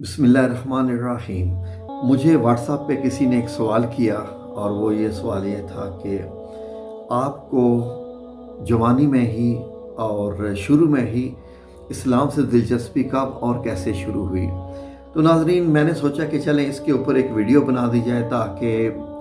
बिस्मिल्लाहिर्रहमानिर्रहीम। मुझे व्हाट्सएप पे किसी ने एक सवाल किया और वो ये सवाल ये था कि आपको जवानी में ही और शुरू में ही इस्लाम से दिलचस्पी कब और कैसे शुरू हुई। तो नाज़रीन, मैंने सोचा कि चलें इसके ऊपर एक वीडियो बना दी जाए ताकि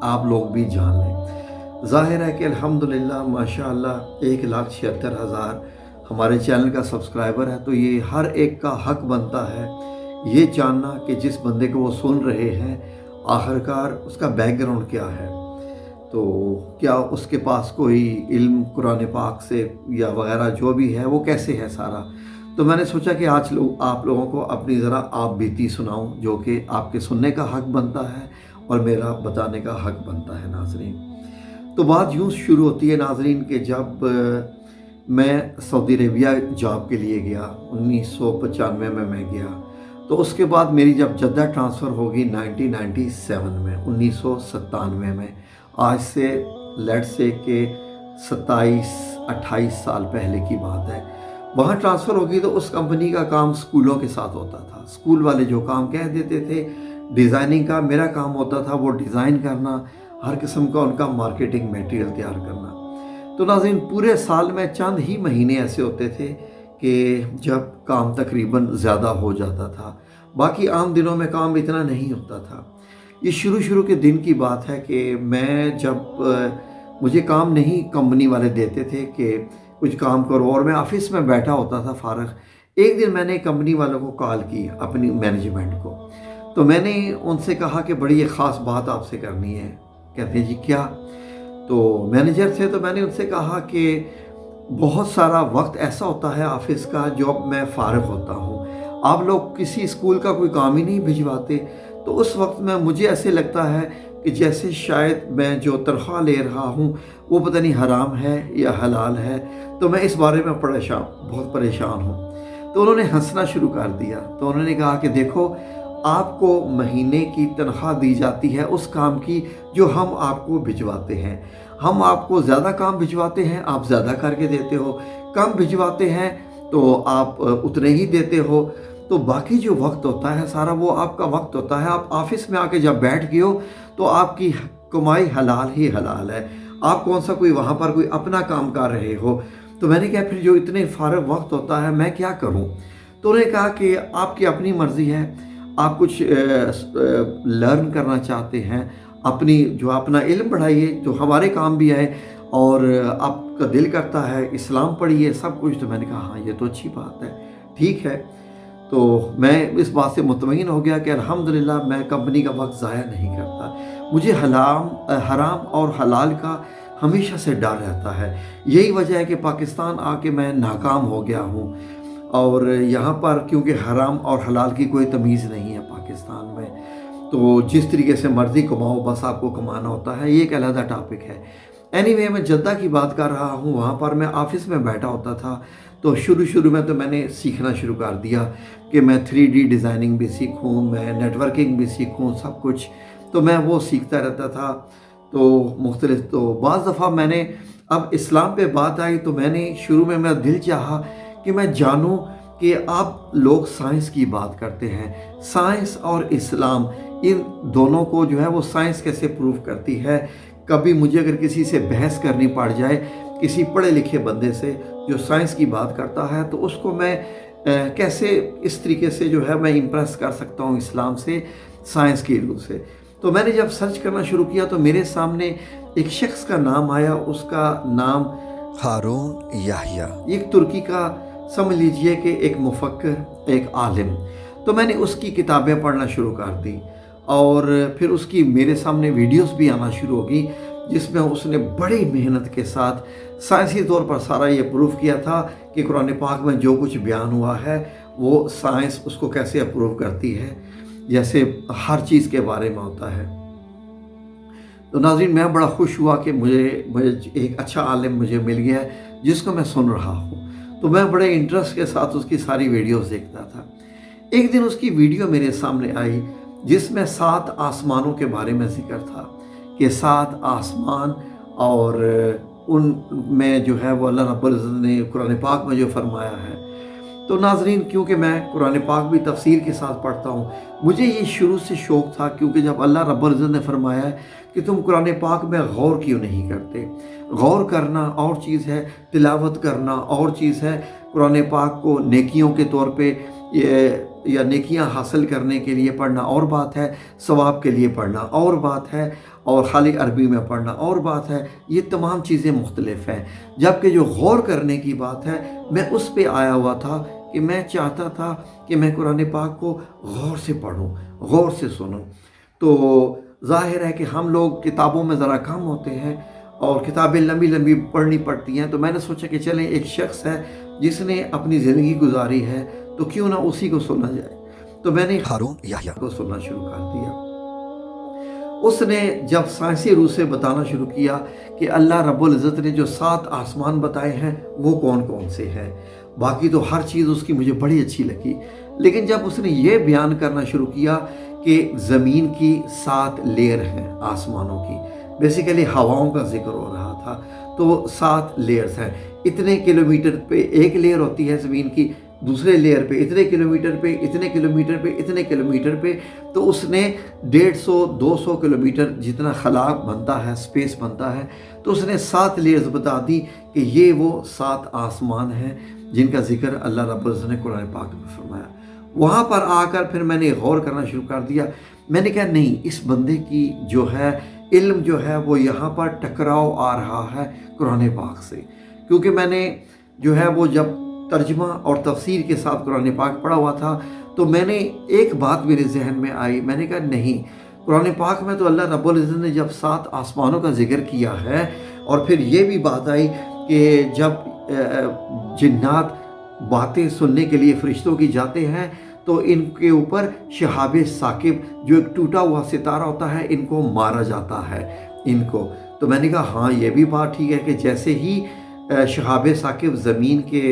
आप लोग भी जान लें। ज़ाहिर है कि अल्हम्दुलिल्लाह माशाअल्लाह 1,76,000 हमारे चैनल का सब्सक्राइबर है, तो ये हर एक का हक बनता है ये जानना कि जिस बंदे को वो सुन रहे हैं आखिरकार उसका बैकग्राउंड क्या है। तो क्या उसके पास कोई इल्म कुरान पाक से या वगैरह जो भी है वो कैसे है सारा। तो मैंने सोचा कि आज आप लोगों को अपनी ज़रा आप बीती सुनाऊं, जो कि आपके सुनने का हक बनता है और मेरा बताने का हक बनता है। नाजरीन, तो बात यूँ शुरू होती है नाजरीन कि जब मैं सऊदी अरेबिया जॉब के लिए गया 1995 में मैं गया, तो उसके बाद मेरी जब जद्दा ट्रांसफ़र होगी 1997 में 1997 में, आज से लेट से के 27-28 साल पहले की बात है। वहाँ ट्रांसफ़र होगी तो उस कंपनी का काम स्कूलों के साथ होता था। स्कूल वाले जो काम कह देते थे डिज़ाइनिंग का, मेरा काम होता था वो डिज़ाइन करना, हर किस्म का उनका मार्केटिंग मटेरियल तैयार करना। तो नाज़रीन, पूरे साल में चंद ही महीने ऐसे होते थे कि जब काम तकरीबन ज़्यादा हो जाता था, बाकी आम दिनों में काम इतना नहीं होता था। ये शुरू के दिन की बात है कि मैं जब मुझे काम नहीं कंपनी वाले देते थे कि कुछ काम करो और मैं ऑफिस में बैठा होता था फ़ारग। एक दिन मैंने कंपनी वालों को कॉल की, अपनी मैनेजमेंट को, तो मैंने उनसे कहा कि बड़ी एक ख़ास बात आपसे करनी है। कहते हैं जी क्या। तो मैनेजर थे, तो मैंने उनसे कहा कि बहुत सारा वक्त ऐसा होता है ऑफिस का जब मैं फ़ारिग होता हूँ, आप लोग किसी स्कूल का कोई काम ही नहीं भिजवाते, तो उस वक्त में मुझे ऐसे लगता है कि जैसे शायद मैं जो तनख्वाह ले रहा हूँ वो पता नहीं हराम है या हलाल है, तो मैं इस बारे में बहुत परेशान हूँ। तो उन्होंने हंसना शुरू कर दिया। तो उन्होंने कहा कि देखो, आपको महीने की तनख्वाह दी जाती है उस काम की जो हम आपको भिजवाते हैं। हम आपको ज़्यादा काम भिजवाते हैं, आप ज़्यादा करके देते हो, कम भिजवाते हैं तो आप उतने ही देते हो। तो बाकी जो वक्त होता है सारा वो आपका वक्त होता है। आप ऑफिस में आके जब बैठ गए हो तो आपकी कमाई हलाल ही हलाल है। आप कौन सा कोई वहाँ पर कोई अपना काम कर रहे हो। तो मैंने कहा फिर जो इतने फारग वक्त होता है मैं क्या करूँ। तो उन्होंने कहा कि आपकी अपनी मर्ज़ी है, आप कुछ लर्न करना चाहते हैं, अपनी जो अपना इल्म बढ़ाइए जो हमारे काम भी आए, और आपका दिल करता है इस्लाम पढ़िए सब कुछ। तो मैंने कहा हाँ, ये तो अच्छी बात है, ठीक है। तो मैं इस बात से मुतमईन हो गया कि अल्हम्दुलिल्लाह मैं कंपनी का वक्त ज़ाया नहीं करता। मुझे हराम और हलाल का हमेशा से डर रहता है। यही वजह है कि पाकिस्तान आके मैं नाकाम हो गया हूँ, और यहाँ पर क्योंकि हराम और हलाल की कोई तमीज़ नहीं है पाकिस्तान में, तो जिस तरीके से मर्ज़ी कमाओ, बस आपको कमाना होता है। ये एक अलग टॉपिक है। एनीवे, मैं जद्दा की बात कर रहा हूँ। वहाँ पर मैं ऑफिस में बैठा होता था, तो शुरू में तो मैंने सीखना शुरू कर दिया कि मैं 3D डिज़ाइनिंग भी सीखूँ, मैं नेटवर्किंग भी सीखूँ, सब कुछ। तो मैं वो सीखता रहता था। तो मुख्तलिफ, तो बाज़ दफ़ा मैंने, अब इस्लाम पे बात आई तो मैंने शुरू में मेरा दिल चाहा कि मैं जानूँ कि आप लोग साइंस की बात करते हैं, साइंस और इस्लाम इन दोनों को जो है वो साइंस कैसे प्रूव करती है। कभी मुझे अगर किसी से बहस करनी पड़ जाए, किसी पढ़े लिखे बंदे से जो साइंस की बात करता है, तो उसको मैं कैसे इस तरीके से जो है मैं इम्प्रेस कर सकता हूँ इस्लाम से, साइंस के इल्म से। तो मैंने जब सर्च करना शुरू किया तो मेरे सामने एक शख्स का नाम आया। उसका नाम हारून याहिया, एक तुर्की का, समझ लीजिए कि एक मुफक्किर, एक आलिम। तो मैंने उसकी किताबें पढ़ना शुरू कर दी, और फिर उसकी मेरे सामने वीडियोस भी आना शुरू हो गई जिसमें उसने बड़ी मेहनत के साथ साइंसी तौर पर सारा ये प्रूव किया था कि कुरान पाक में जो कुछ बयान हुआ है वो साइंस उसको कैसे अप्रूव करती है, जैसे हर चीज़ के बारे में होता है। तो नाज़रीन, मैं बड़ा खुश हुआ कि मुझे एक अच्छा आलिम मुझे मिल गया है जिसको मैं सुन रहा हूँ। तो मैं बड़े इंटरेस्ट के साथ उसकी सारी वीडियोस देखता था। एक दिन उसकी वीडियो मेरे सामने आई जिसमें 7 आसमानों के बारे में जिक्र था कि 7 आसमान, और उन में जो है वो अल्लाह रब्बुल इज़्ज़त ने कुरान पाक में जो फरमाया है تو ناظرین، کیونکہ میں قرآن پاک بھی تفسیر کے ساتھ پڑھتا ہوں، مجھے یہ شروع سے شوق تھا، کیونکہ جب اللہ رب العزت نے فرمایا ہے کہ تم قرآن پاک میں غور کیوں نہیں کرتے، غور کرنا اور چیز ہے، تلاوت کرنا اور چیز ہے، قرآن پاک کو نیکیوں کے طور پہ یا نیکیاں حاصل کرنے کے لیے پڑھنا اور بات ہے، ثواب کے لیے پڑھنا اور بات ہے، اور خالی عربی میں پڑھنا اور بات ہے، یہ تمام چیزیں مختلف ہیں۔ جبکہ جو غور کرنے کی بات ہے، میں اس پہ آیا ہوا تھا کہ میں چاہتا تھا کہ میں قرآن پاک کو غور سے پڑھوں، غور سے سنوں۔ تو ظاہر ہے کہ ہم لوگ کتابوں میں ذرا کم ہوتے ہیں اور کتابیں لمبی لمبی پڑھنی پڑتی ہیں، تو میں نے سوچا کہ چلیں ایک شخص ہے جس نے اپنی زندگی گزاری ہے تو کیوں نہ اسی کو سنا جائے۔ تو میں نے ہارون یحییٰ کو سننا شروع کر دیا۔ اس نے جب سائنسی روح سے بتانا شروع کیا کہ اللہ رب العزت نے جو 7 آسمان بتائے ہیں وہ کون کون سے ہیں، باقی تو ہر چیز اس کی مجھے بڑی اچھی لگی، لیکن جب اس نے یہ بیان کرنا شروع کیا کہ زمین کی 7 لیئر ہیں آسمانوں کی، بیسیکلی ہواؤں کا ذکر ہو رہا تھا، تو 7 لیئرز ہیں، اتنے کلومیٹر پہ ایک لیئر ہوتی ہے زمین کی، دوسرے لیئر پہ اتنے کلومیٹر پہ، اتنے کلومیٹر پہ، اتنے کلومیٹر پہ، تو اس نے 150-200 کلومیٹر جتنا خلا بنتا ہے، سپیس بنتا ہے، تو اس نے 7 لیئرز بتا دی کہ یہ وہ 7 آسمان ہیں جن کا ذکر اللہ رب العزت نے قرآن پاک میں فرمایا۔ وہاں پر آ کر پھر میں نے غور کرنا شروع کر دیا۔ میں نے کہا نہیں، اس بندے کی جو ہے علم جو ہے وہ یہاں پر ٹکراؤ آ رہا ہے قرآن پاک سے، کیونکہ میں نے جو ہے وہ جب ترجمہ اور تفسیر کے ساتھ قرآن پاک پڑھا ہوا تھا تو میں نے ایک بات میرے ذہن میں آئی، میں نے کہا نہیں، قرآن پاک میں تو اللہ رب العزت نے جب 7 آسمانوں کا ذکر کیا ہے، اور پھر یہ بھی بات آئی کہ جب جنات باتیں سننے کے لیے فرشتوں کی جاتے ہیں تو ان کے اوپر شہاب ثاقب جو ایک ٹوٹا ہوا ستارہ ہوتا ہے، ان کو مارا جاتا ہے ان کو۔ تو میں نے کہا ہاں یہ بھی بات ٹھیک ہے کہ جیسے ہی شہاب ثاقب زمین کے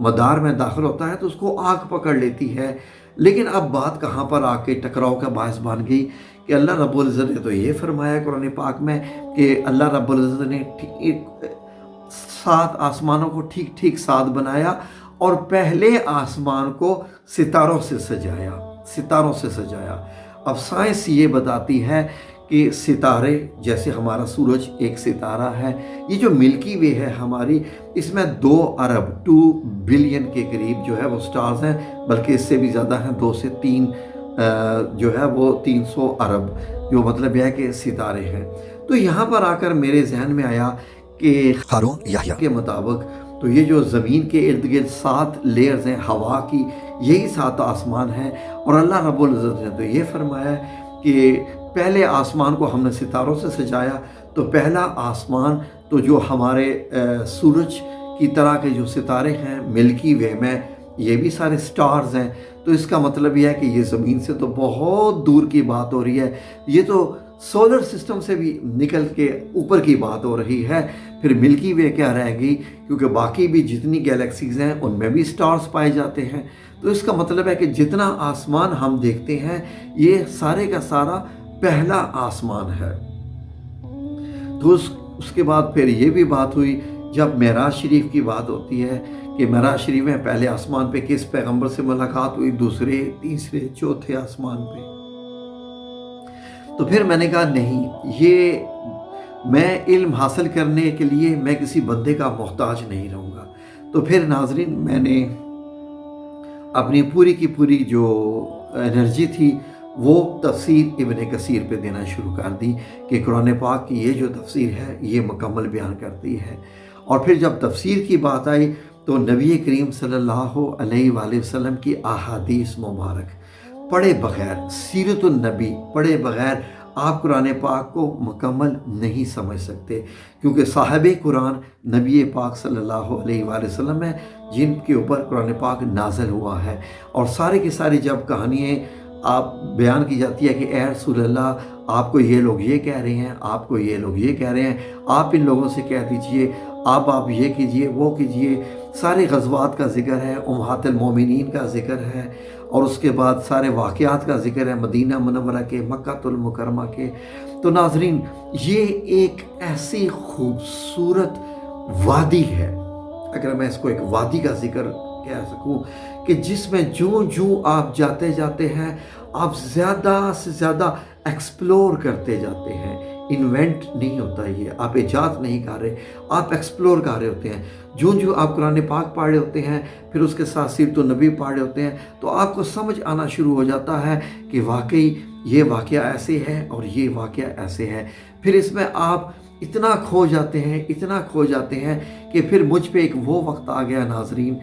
مدار میں داخل ہوتا ہے تو اس کو آگ پکڑ لیتی ہے، لیکن اب بات کہاں پر آ کے ٹکراؤ کا باعث بن گئی کہ اللہ رب العزت نے تو یہ فرمایا قرآن پاک میں کہ اللہ رب العزت نے 7 آسمانوں کو ٹھیک ٹھیک 7 بنایا، اور پہلے آسمان کو ستاروں سے سجایا، ستاروں سے سجایا۔ اب سائنس یہ بتاتی ہے کہ ستارے جیسے ہمارا سورج ایک ستارہ ہے، یہ جو ملکی وے ہے ہماری، اس میں 2 ارب 2 بلین کے قریب جو ہے وہ سٹارز ہیں، بلکہ اس سے بھی زیادہ ہیں، 2 سے 3 جو ہے وہ 300 ارب، جو مطلب یہ ہے کہ ستارے ہیں۔ تو یہاں پر آ کر میرے ذہن میں آیا کہ ہارون یحییٰ کے مطابق تو یہ جو زمین کے ارد گرد 7 لیئرز ہیں ہوا کی، یہی 7 آسمان ہیں، اور اللہ رب العزت نے تو یہ فرمایا ہے کہ پہلے آسمان کو ہم نے ستاروں سے سجایا، تو پہلا آسمان تو جو ہمارے سورج کی طرح کے جو ستارے ہیں ملکی وے میں، یہ بھی سارے سٹارز ہیں، تو اس کا مطلب یہ ہے کہ یہ زمین سے تو بہت دور کی بات ہو رہی ہے، یہ تو سولر سسٹم سے بھی نکل کے اوپر کی بات ہو رہی ہے۔ پھر ملکی وے کیا رہ گئی، کیونکہ باقی بھی جتنی گیلیکسیز ہیں ان میں بھی سٹارز پائے جاتے ہیں، تو اس کا مطلب ہے کہ جتنا آسمان ہم دیکھتے ہیں یہ سارے کا سارا پہلا آسمان ہے۔ تو اس کے بعد پھر یہ بھی بات ہوئی جب معراج شریف کی بات ہوتی ہے کہ معراج شریف میں پہلے آسمان پہ کس پیغمبر سے ملاقات ہوئی، دوسرے، تیسرے، چوتھے آسمان پہ۔ تو پھر میں نے کہا نہیں، یہ میں علم حاصل کرنے کے لیے میں کسی بندے کا محتاج نہیں رہوں گا۔ تو پھر ناظرین، میں نے اپنی پوری کی پوری جو انرجی تھی وہ تفسیر ابن کثیر پہ دینا شروع کر دی کہ قرآن پاک کی یہ جو تفسیر ہے یہ مکمل بیان کرتی ہے۔ اور پھر جب تفسیر کی بات آئی تو نبی کریم صلی اللہ علیہ وآلہ وسلم کی احادیث مبارک پڑھے بغیر، سیرت النبی پڑھے بغیر آپ قرآن پاک کو مکمل نہیں سمجھ سکتے، کیونکہ صاحب قرآن نبی پاک صلی اللہ علیہ وآلہ وسلم ہے جن کے اوپر قرآن پاک نازل ہوا ہے، اور سارے کی ساری جب کہانیاں آپ بیان کی جاتی ہے کہ اے رسول اللہ آپ کو یہ لوگ یہ کہہ رہے ہیں، آپ کو یہ لوگ یہ کہہ رہے ہیں، آپ ان لوگوں سے کہہ دیجئے، آپ یہ کیجئے، وہ کیجئے، سارے غزوات کا ذکر ہے، امہات المومنین کا ذکر ہے، اور اس کے بعد سارے واقعات کا ذکر ہے مدینہ منورہ کے، مکہ المکرمہ کے۔ تو ناظرین، یہ ایک ایسی خوبصورت وادی ہے، اگر میں اس کو ایک وادی کا ذکر कह सकूं कि जिसमें जो आप जाते जाते हैं, आप ज़्यादा से ज़्यादा एक्सप्लोर करते जाते हैं। इन्वेंट नहीं होता ये, आप इजाद नहीं कर रहे, आप एक्सप्लोर कर रहे होते हैं। जो आप कुरान पाक पढ़ रहे होते हैं, फिर उसके साथ सीरत नबी पढ़ रहे होते हैं, तो आपको समझ आना शुरू हो जाता है कि वाकई ये वाक़या ऐसे है और ये वाक़या ऐसे है। फिर इसमें आप इतना खो जाते हैं, इतना खो जाते हैं कि फिर मुझ पे एक वो वक्त आ गया नाजरीन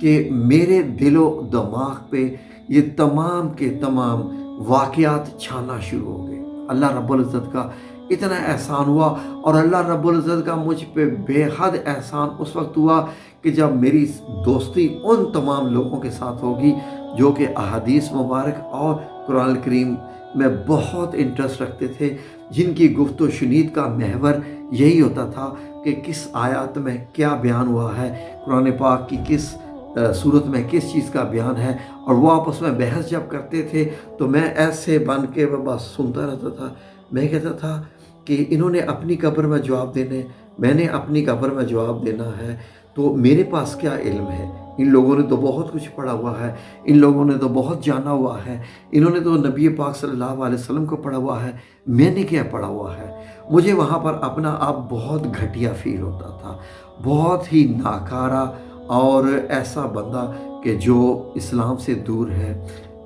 कि मेरे दिलो दिमाग पे ये तमाम के तमाम वाक़यात छाना शुरू हो गए। अल्लाह रब्बुल इज़्ज़त का इतना एहसान हुआ, और अल्लाह रब्बुल इज़्ज़त का मुझ पे बेहद एहसान उस वक्त हुआ कि जब मेरी दोस्ती उन तमाम लोगों के साथ होगी जो कि अहादीस मुबारक और कुरान करीम में बहुत इंटरेस्ट रखते थे, जिनकी गुफ्त शुनीद का महवर यही होता था कि किस आयत में क्या बयान हुआ है, कुरान पाक की किस सूरत में किस चीज़ का बयान है। और वो आपस में बहस जब करते थे तो मैं ऐसे बन के बस सुनता रहता था। मैं कहता था कि इन्होंने अपनी कब्र में जवाब देने, मैंने अपनी कब्र में जवाब देना है, तो मेरे पास क्या इल्म है। इन लोगों ने तो बहुत कुछ पढ़ा हुआ है, इन लोगों ने तो बहुत जाना हुआ है, इन्होंने तो नबी पाक सल्लल्लाहु अलैहि वसल्लम को पढ़ा हुआ है, मैंने क्या पढ़ा हुआ है। मुझे वहाँ पर अपना आप बहुत घटिया फील होता था, बहुत ही नाकारा, और ऐसा बंदा कि जो इस्लाम से दूर है,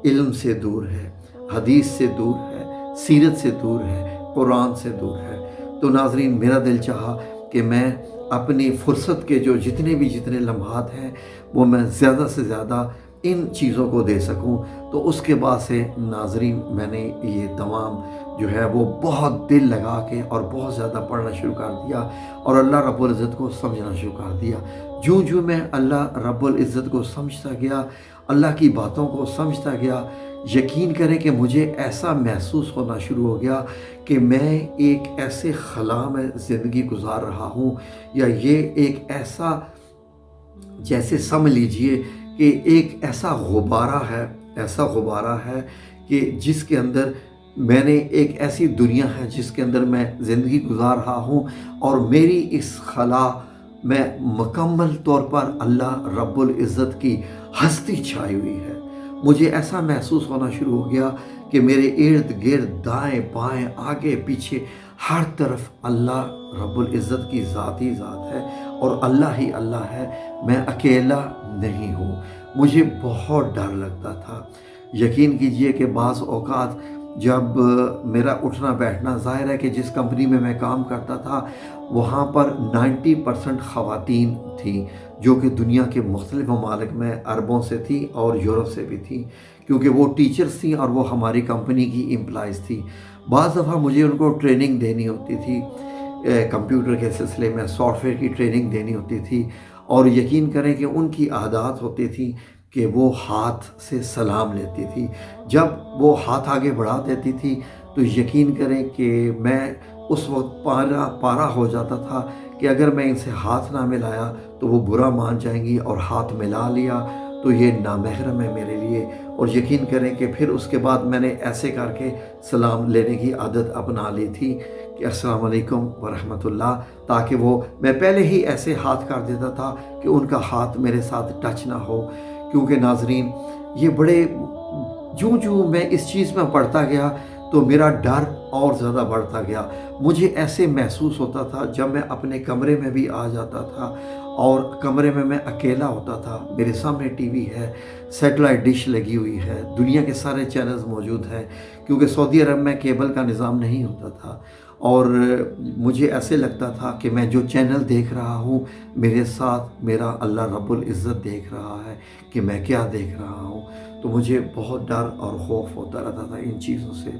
इल्म से दूर है, हदीस से दूर है, सीरत से दूर है, कुरान से दूर है। तो नाजरीन, मेरा दिल चाहा कि मैं अपनी फ़ुर्सत के जो जितने लम्हात हैं वो मैं ज़्यादा से ज़्यादा इन चीज़ों को दे सकूं। तो उसके बाद से नाजरीन मैंने ये तमाम जो है वो बहुत दिल लगा के और बहुत ज़्यादा पढ़ना शुरू कर दिया, और अल्लाह रब्बुल इज़्ज़त को समझना शुरू कर दिया। जो मैं अल्लाह रब्बुल इज़्ज़त को समझता गया, अल्लाह की बातों को समझता गया, यकीन करें कि मुझे ऐसा महसूस होना शुरू हो गया कि मैं एक ऐसे खला में ज़िंदगी गुजार रहा हूँ, या ये एक ऐसा, जैसे समझ लीजिए कि एक ऐसा गुब्बारा है कि जिसके अंदर मैंने एक ऐसी दुनिया है जिसके अंदर मैं ज़िंदगी गुजार रहा हूँ, और मेरी इस खला में मुकम्मल तौर पर अल्लाह रब्बुल इज़्ज़त की हस्ती छाई हुई है। मुझे ऐसा महसूस होना शुरू हो गया कि मेरे इर्द गिर्द, दाएं बाएं, आगे पीछे, हर तरफ अल्लाह रब्बुल इज़्ज़त की ज़ात ही ज़ात है, और अल्लाह ही अल्लाह है, मैं अकेला नहीं हूँ। मुझे बहुत डर लगता था। यकीन कीजिए कि बाज़ औक़ात जब मेरा उठना बैठना, ज़ाहिर है कि जिस कंपनी में मैं काम करता था वहाँ पर 90% ख़वातीन थीं, जो कि दुनिया के मुख्तलिफ़ ममालिक में, अरबों से थी और यूरोप से भी थी, क्योंकि वो टीचर्स थी और वो हमारी कंपनी की एम्प्लॉइज़ थी। बाज़ दफ़ा मुझे उनको ट्रेनिंग देनी होती थी, कंप्यूटर के सिलसिले में सॉफ्टवेयर की ट्रेनिंग देनी होती थी, और यकीन करें कि उनकी आदत होती थी कि वो हाथ से सलाम लेती थी। जब वो हाथ आगे बढ़ा देती थी तो यकीन करें कि मैं उस वक्त पारा हो जाता था कि अगर मैं इनसे हाथ ना मिलाया तो वो बुरा मान जाएंगी, और हाथ मिला लिया तो ये नामहरम है मेरे लिए। और यकीन करें कि फिर उसके बाद मैंने ऐसे करके सलाम लेने की आदत अपना ली थी कि अस्सलाम वालेकुम व रहमतुल्लाह, ताकि वो, मैं पहले ही ऐसे हाथ कर देता था कि उनका हाथ मेरे साथ टच ना हो। क्योंकि नाजरीन, ये बड़े, जो मैं इस चीज़ में पढ़ता गया तो मेरा डर और ज़्यादा बढ़ता गया। मुझे ऐसे महसूस होता था जब मैं अपने कमरे में भी आ जाता था और कमरे में मैं अकेला होता था, मेरे सामने टीवी है, सैटेलाइट डिश लगी हुई है, दुनिया के सारे चैनल्स मौजूद हैं, क्योंकि सऊदी अरब में केबल का निज़ाम नहीं होता था। और मुझे ऐसे लगता था कि मैं जो चैनल देख रहा हूँ, मेरे साथ मेरा अल्लाह रब्बुल इज़्ज़त देख रहा है कि मैं क्या देख रहा हूँ। तो मुझे बहुत डर और खौफ होता रहता था इन चीज़ों से।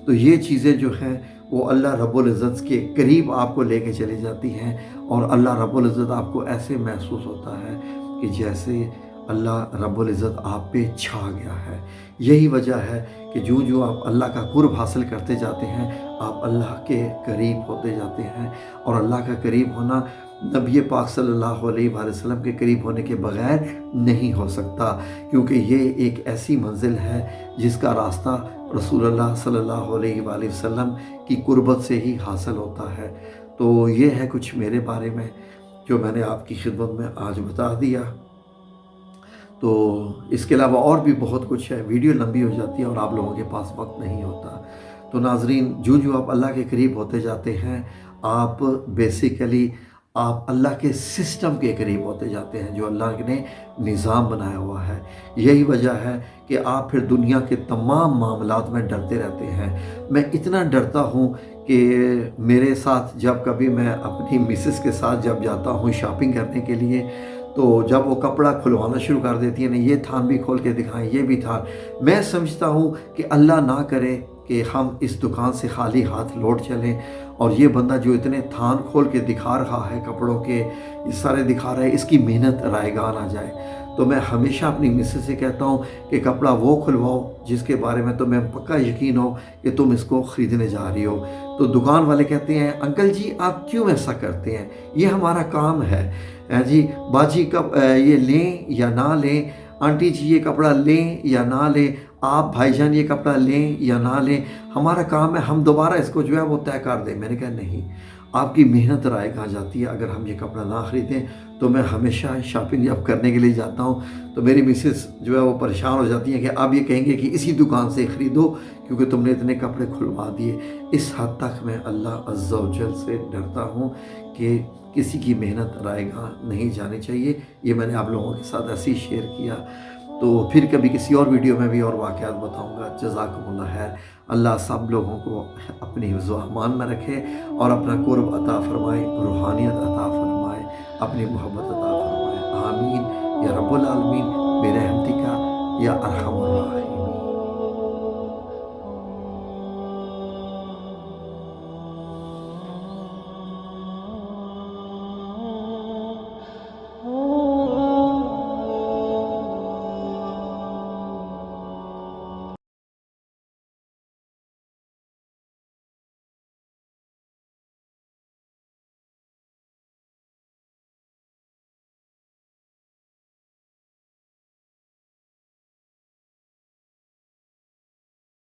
तो ये चीज़ें जो हैं वो अल्लाह रब्बुल इज़्ज़त के करीब आपको लेके चली जाती हैं, और अल्लाह रब्बुल इज़्ज़त आपको ऐसे महसूस होता है कि जैसे अल्लाह रब्बुल इज़्ज़त आप पे छा गया है। यही वजह है कि जो आप अल्लाह का कुर्ब हासिल करते जाते हैं, आप अल्लाह के करीब होते जाते हैं। और अल्लाह का करीब होना नबी पाक सल्लल्लाहु अलैहि वसल्लम के करीब होने के बग़ैर नहीं हो सकता, क्योंकि ये एक ऐसी मंजिल है जिसका रास्ता रसूलुल्लाह सल्लल्लाहु अलैहि वसल्लम की कुर्बत से ही हासिल होता है। तो ये है कुछ मेरे बारे में जो मैंने आपकी खिदमत में आज बता दिया। تو اس کے علاوہ اور بھی بہت کچھ ہے، ویڈیو لمبی ہو جاتی ہے اور آپ لوگوں کے پاس وقت نہیں ہوتا۔ تو ناظرین، جو آپ اللہ کے قریب ہوتے جاتے ہیں، آپ بیسیکلی آپ اللہ کے سسٹم کے قریب ہوتے جاتے ہیں جو اللہ نے نظام بنایا ہوا ہے۔ یہی وجہ ہے کہ آپ پھر دنیا کے تمام معاملات میں ڈرتے رہتے ہیں۔ میں اتنا ڈرتا ہوں کہ میرے ساتھ جب کبھی میں اپنی مسز کے ساتھ جب جاتا ہوں شاپنگ کرنے کے لیے، تو جب وہ کپڑا کھلوانا شروع کر دیتی ہیں، یہ تھان بھی کھول کے دکھائیں، یہ بھی تھان، میں سمجھتا ہوں کہ اللہ نہ کرے کہ ہم اس دکان سے خالی ہاتھ لوٹ چلیں، اور یہ بندہ جو اتنے تھان کھول کے دکھا رہا ہے کپڑوں کے، یہ سارے دکھا رہا ہے، اس کی محنت رائگان آ جائے۔ تو میں ہمیشہ اپنی مسز سے کہتا ہوں کہ کپڑا وہ کھلواؤ جس کے بارے میں تمہیں پکا یقین ہو کہ تم اس کو خریدنے جا رہی ہو۔ تو دکان والے کہتے ہیں، انکل جی آپ کیوں ایسا کرتے ہیں، یہ ہمارا کام ہے جی، باجی کب یہ لیں یا نہ لیں، آنٹی جی یہ کپڑا لیں یا نہ لیں، آپ بھائی جان یہ کپڑا لیں یا نہ لیں، ہمارا کام ہے ہم دوبارہ اس کو جو ہے وہ طے کر دیں۔ میں نے کہا نہیں، آپ کی محنت رائے کہاں جاتی ہے اگر ہم یہ کپڑا نہ خریدیں۔ تو میں ہمیشہ شاپنگ جب کرنے کے لیے جاتا ہوں تو میری مسز جو ہے وہ پریشان ہو جاتی ہیں کہ آپ یہ کہیں گے کہ اسی دکان سے خریدو کیونکہ تم نے اتنے کپڑے کھلوا دیے۔ اس حد تک میں اللہ عز و جل سے ڈرتا ہوں کہ کسی کی محنت رائگاں نہیں جانی چاہیے۔ یہ میں نے آپ لوگوں کے ساتھ ایسے ہی شیئر کیا۔ تو پھر کبھی کسی اور ویڈیو میں بھی اور واقعات بتاؤں گا۔ جزاکم اللہ خیر۔ اللہ سب لوگوں کو اپنی حفظ و امان میں رکھے اور اپنا قرب عطا فرمائے، روحانیت عطا فرمائے، اپنی محبت عطا فرمائے۔ آمین یا رب العالمین برحمتک یا ارحم الراحمین۔